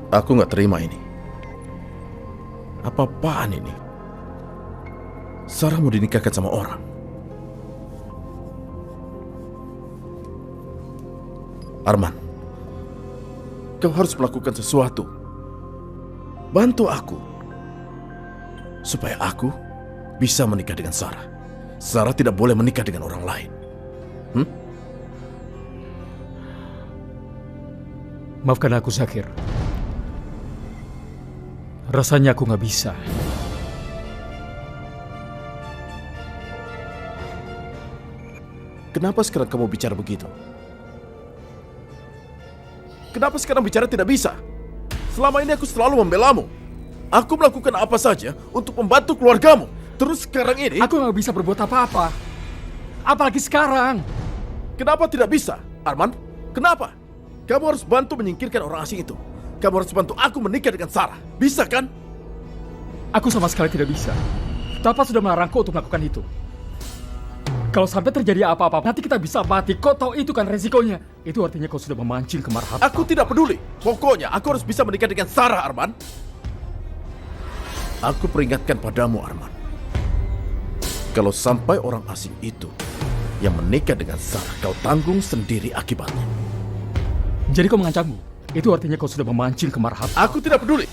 Aku nggak terima ini. Apa-apaan ini? Sarah mau dinikahkan sama orang. Arman, kau harus melakukan sesuatu. Bantu aku. Supaya aku bisa menikah dengan Sarah. Sarah tidak boleh menikah dengan orang lain. Maafkan aku, Zakir. Rasanya aku nggak bisa. Kenapa sekarang kamu bicara begitu? Kenapa sekarang bicara tidak bisa? Selama ini aku selalu membelamu. Aku melakukan apa saja untuk membantu keluargamu. Terus sekarang ini... Aku nggak bisa berbuat apa-apa. Apalagi sekarang. Kenapa tidak bisa, Arman? Kenapa? Kamu harus bantu menyingkirkan orang asing itu. Kamu harus bantu aku menikah dengan Sarah. Bisa kan? Aku sama sekali tidak bisa. Papa sudah melarangku untuk melakukan itu. Kalau sampai terjadi apa-apa, nanti kita bisa mati. Kau tahu itu kan resikonya. Itu artinya kau sudah memancing kemarahan. Aku tidak peduli. Pokoknya aku harus bisa menikah dengan Sarah, Arman. Aku peringatkan padamu, Arman. Kalau sampai orang asing itu yang menikah dengan Sarah, kau tanggung sendiri akibatnya. Jadi kau mengancammu? Itu artinya kau sudah memancing kemarahan. Aku tidak peduli.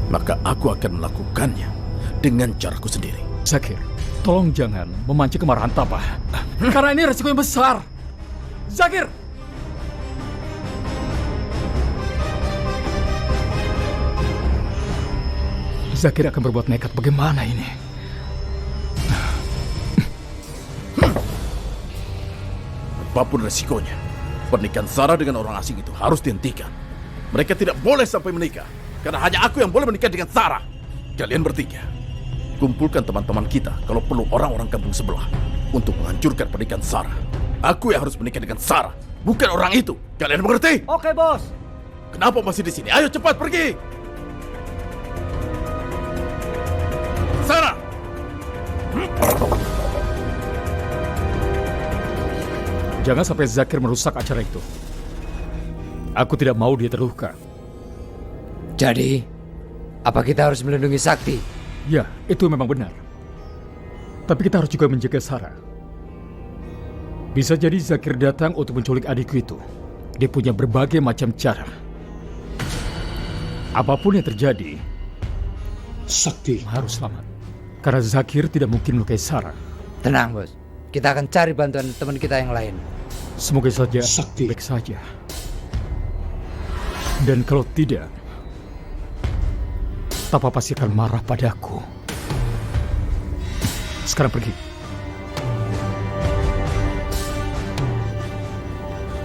Maka aku akan melakukannya dengan caraku sendiri. Zakir, tolong jangan memancing kemarahan Papa. Karena ini resiko yang besar. Zakir! Zakir akan berbuat nekat. Bagaimana ini? Apapun resikonya, pernikahan Sarah dengan orang asing itu harus dihentikan. Mereka tidak boleh sampai menikah. Karena hanya aku yang boleh menikah dengan Sarah. Kalian bertiga, kumpulkan teman-teman kita, kalau perlu orang-orang kampung sebelah, untuk menghancurkan pernikahan Sarah. Aku yang harus menikah dengan Sarah, bukan orang itu. Kalian mengerti? Oke, Bos. Kenapa masih di sini? Ayo cepat pergi! Sarah! Jangan sampai Zakir merusak acara itu. Aku tidak mau dia terluka. Jadi, apa kita harus melindungi Sakti? Ya, itu memang benar. Tapi kita harus juga menjaga Sarah. Bisa jadi Zakir datang untuk menculik adikku itu. Dia punya berbagai macam cara. Apapun yang terjadi, Sakti harus selamat. Karena Zakir tidak mungkin melukai Sarah. Tenang, Bos. Kita akan cari bantuan teman kita yang lain. Semoga saja Sakti baik saja. Dan kalau tidak, Papa pasti akan marah padaku. Sekarang pergi.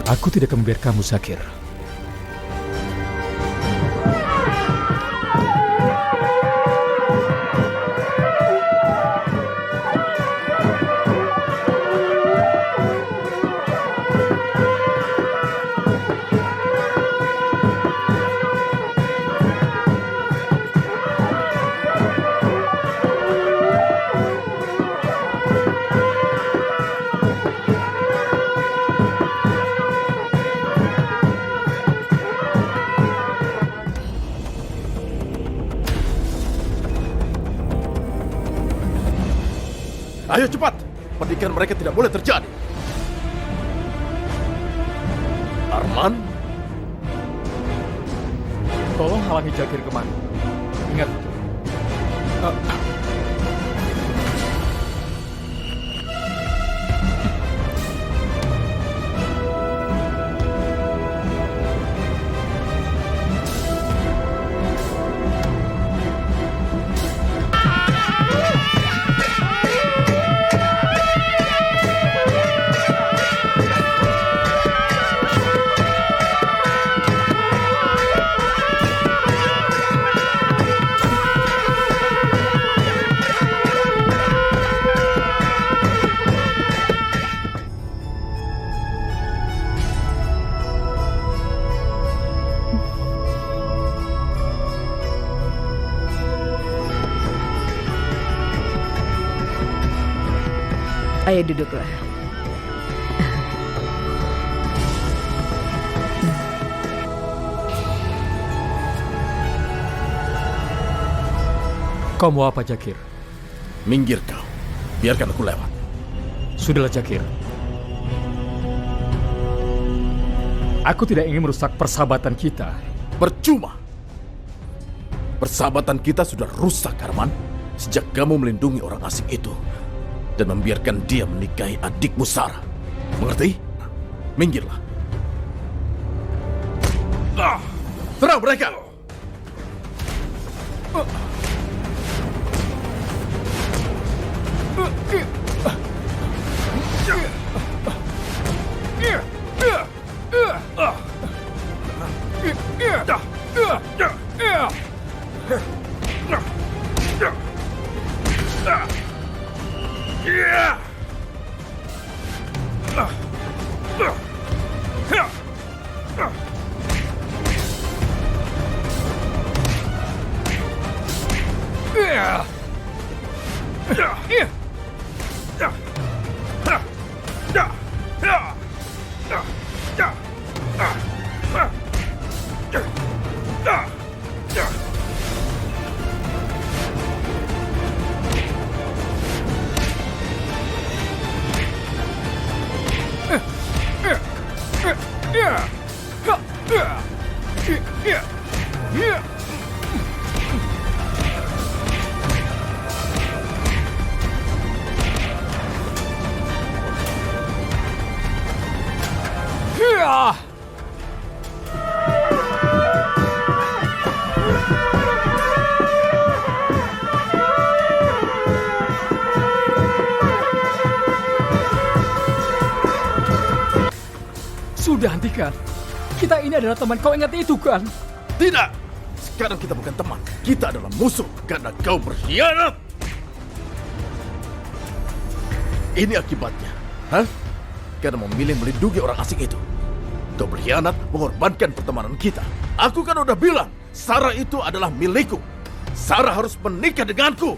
Aku tidak akan membiarkan kamu, Zakir. Ayo cepat! Pernikahan mereka tidak boleh terjadi. Arman? Tolong halangi Zakir kemana. Ingat. Ayo duduklah. Kau mau apa, Jakir? Minggir kau. Biarkan aku lewat. Sudahlah, Jakir. Aku tidak ingin merusak persahabatan kita. Percuma. Persahabatan kita sudah rusak, Arman. Sejak kamu melindungi orang asing itu dan membiarkan dia menikahi adikmu Sarah. Mengerti? Minggirlah. Serang mereka! Sudah, hentikan. Kita ini adalah teman, kau ingat itu kan? Tidak! Sekarang kita bukan teman. Kita adalah musuh karena kau berkhianat. Ini akibatnya. Hah? Karena memilih melindungi orang asing itu. Kau berkhianat mengorbankan pertemanan kita. Aku kan udah bilang, Sarah itu adalah milikku. Sarah harus menikah denganku.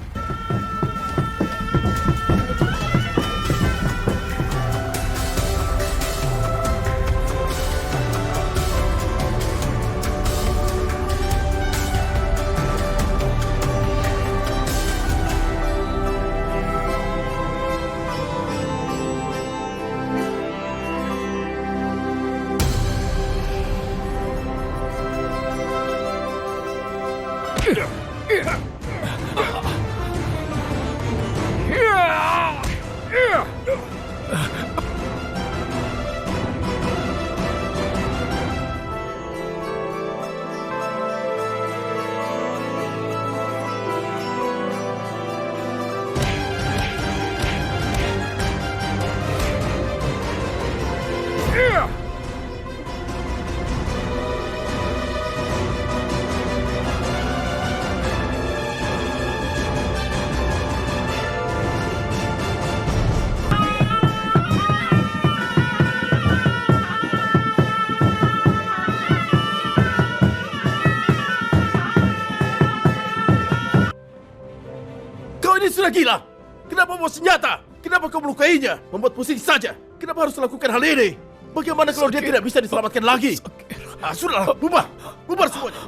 Ini sudah gila. Kenapa bawa senjata? Kenapa kau melukainya? Membuat pusing saja. Kenapa harus melakukan hal ini? Bagaimana kalau dia tidak bisa diselamatkan lagi? Sudahlah, bubar. Bubar semuanya.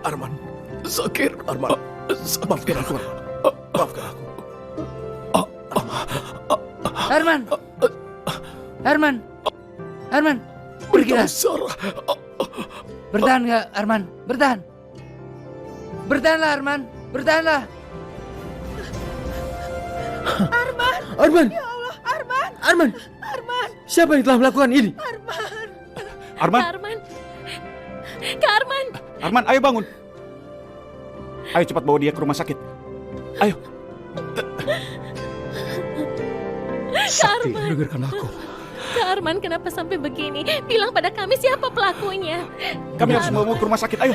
Arman. Zakir. Arman. Maafkan aku. Maafkan aku. Arman. Arman. Arman. Pergilah. Bertahan nggak, Arman? Bertahan. Bertahanlah, Arman. Bertahanlah. Arman! Ya Allah, Arman! Arman! Arman! Siapa yang telah melakukan ini? Arman! Arman! Arman! Kak Arman! Arman, ayo bangun. Ayo cepat bawa dia ke rumah sakit. Ayo. Kak Arman! Dengarkan aku. Kak Arman, kenapa sampai begini? Bilang pada kami siapa pelakunya. Kami harus membawa ke rumah sakit. Ayo.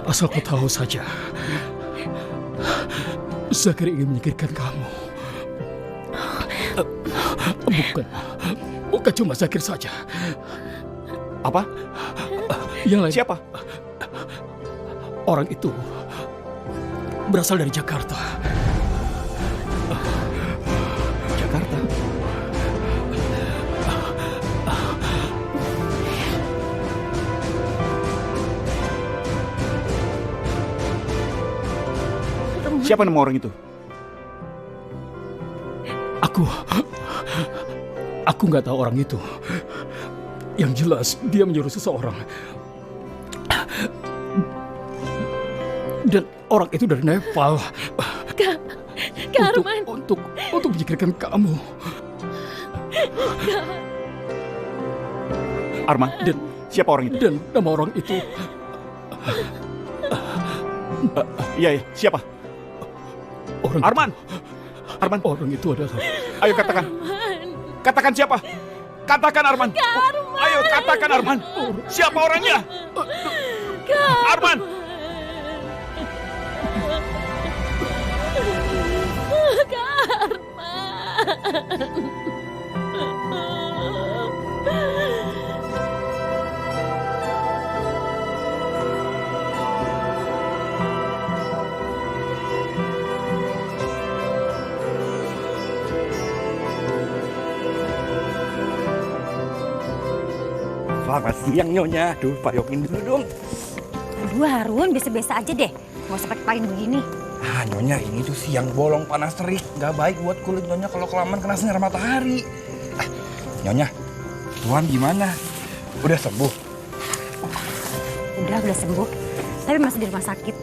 Asal kau tahu saja, Zakir ingin menyingkirkan kamu. Bukan cuma Zakir saja. Apa? Yang lain. Siapa? Orang itu berasal dari Jakarta. Jakarta. Siapa nama orang itu? Aku nggak tahu orang itu. Yang jelas dia menyuruh seseorang. Dan orang itu dari Nepal. Kak Arman. Untuk menyingkirkan kamu. Arman? Dan Siapa orang itu? Dan nama orang itu. Iya, siapa? Arman! Arman! Orang itu adalah... Ayo katakan. Katakan siapa? Katakan Arman. Ayo katakan Arman. Siapa orangnya? Arman! Selamat siang Nyonya. Aduh, payokin dulu dong. Aduh Harun, biasa-biasa aja deh. Nggak usah pakai begini. Ah Nyonya, ini tuh siang bolong panas terik. Gak baik buat kulit Nyonya kalau kelamaan kena sinar matahari. Nyonya, Tuan gimana? Udah sembuh? Udah sembuh. Tapi masih di rumah sakit.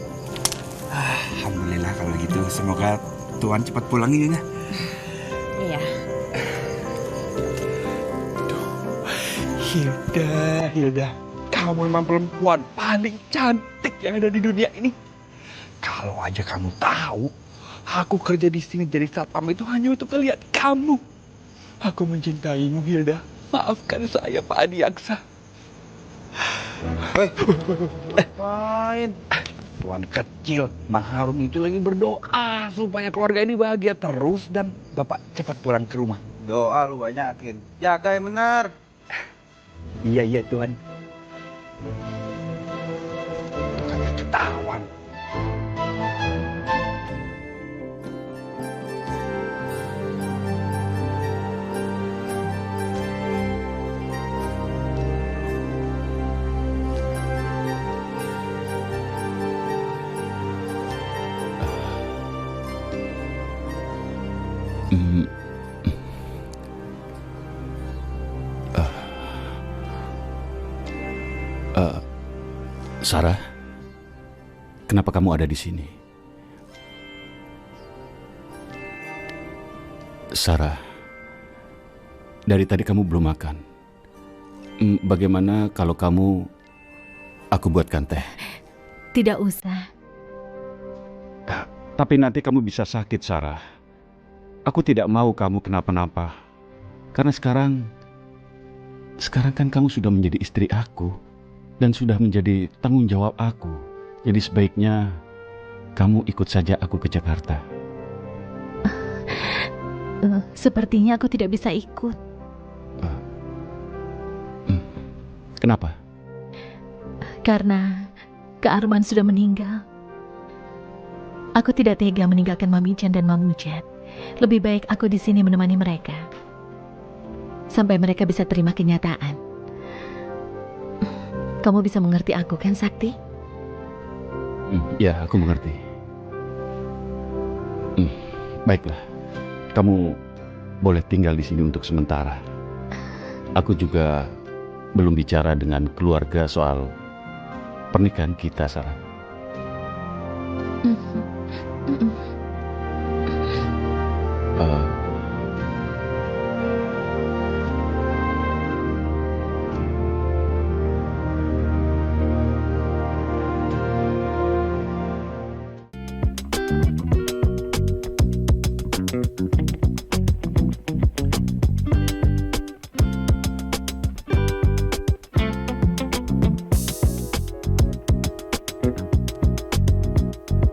Alhamdulillah kalau gitu. Semoga Tuan cepat pulang ya Nyonya. Iya. Hilda, kamu memang perempuan paling cantik yang ada di dunia ini. Kalau aja kamu tahu, aku kerja di sini jadi satpam itu hanya untuk melihat kamu. Aku mencintaimu, Hilda. Maafkan saya, Pak Adiaksa. Main. Tuan kecil, Mang Harun itu lagi berdoa supaya keluarga ini bahagia terus dan Bapak cepat pulang ke rumah. Doa lu banyakin. Jaga yang benar. Iya Tuhan. Sampai ketahuan. Sarah, kenapa kamu ada di sini? Sarah, dari tadi kamu belum makan. Bagaimana kalau aku buatkan teh? Tidak usah. Tapi nanti kamu bisa sakit, Sarah. Aku tidak mau kamu kenapa-napa. Karena sekarang kan kamu sudah menjadi istri aku. Dan sudah menjadi tanggung jawab aku. Jadi sebaiknya kamu ikut saja aku ke Jakarta. Sepertinya aku tidak bisa ikut. Kenapa? Karena Kak Arman sudah meninggal. Aku tidak tega meninggalkan Mami Chan dan Mang Ujat. Lebih baik aku di sini menemani mereka. Sampai mereka bisa terima kenyataan. Kamu bisa mengerti aku kan, Sakti? Ya, aku mengerti. Baiklah, kamu boleh tinggal di sini untuk sementara. Aku juga belum bicara dengan keluarga soal pernikahan kita, Sarah.